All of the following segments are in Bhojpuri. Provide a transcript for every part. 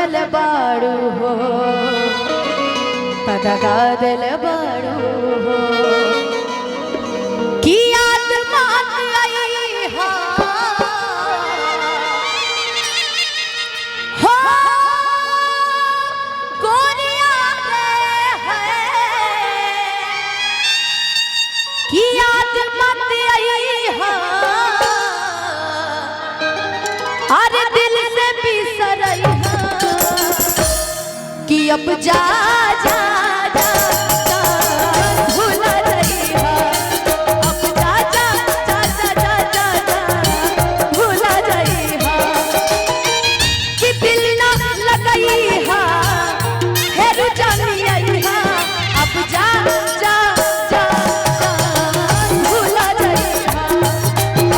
दिल बाड़ू हो तदगा दिल बाड़ू हो कि आत्मा आई हो गोरिया रे है कि आत्मा आई हो अरे दिल से बिसरई कि अब जा जा जा भूला रही अब जा जा जा जा जा जा भूला रही कि दिल ना लगई है रुजानी आई अब जा जा जा भूला रही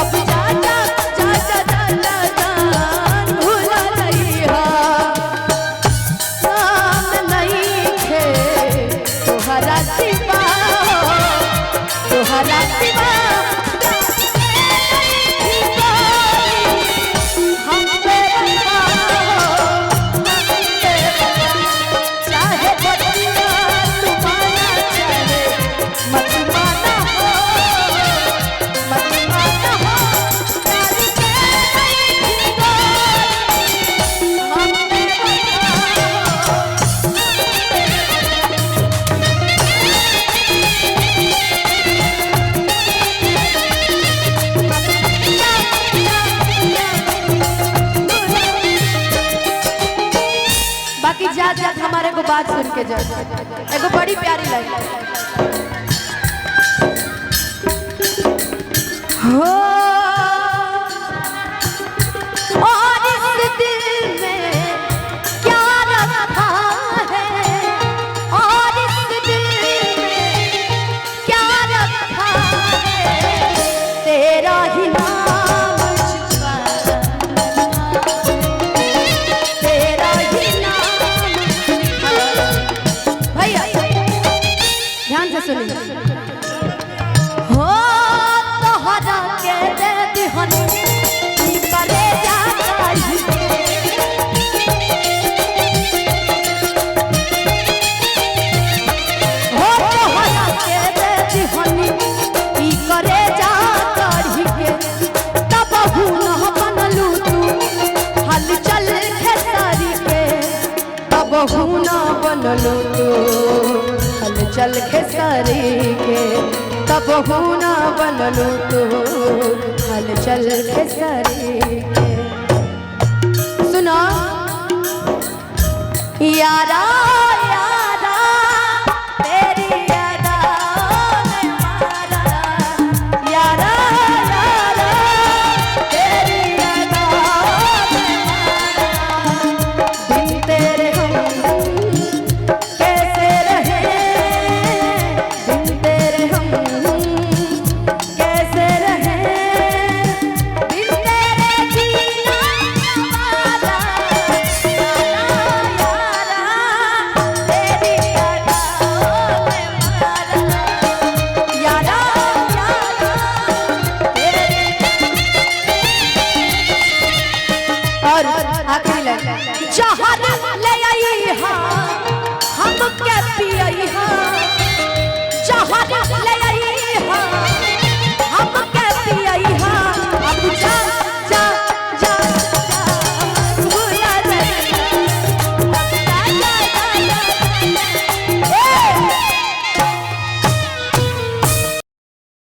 अब जा जा जा जा जा भूला रही तोहरा सिवा हम चाहे बतिया तुम्हारा चाहे मत माना हो मत माना हो बाकी जात जात हमारे को बात सुन के जा एगो बड़ी प्यारी लाइन हो और इस दिल में क्या रखा है और इस दिल में क्या रखा है तेरा ही नाम छुपा तेरा ही ध्यान से सुनिए हो तोहरा के दे दिहनी करे जा हो तोहरा के दे दिहनी करे जा कढ़ी के तब हुन बनलू तू हल चल खेसारी के तब हुन बनलू तू चल खेसारी के तब हुना बनलू तू हल चल खेसारी के सुनो यारा यारा तेरी यादा में मारा यारा यारा तेरी यादा में मारा बिन तेरे जहर ले आई हम क्या पियई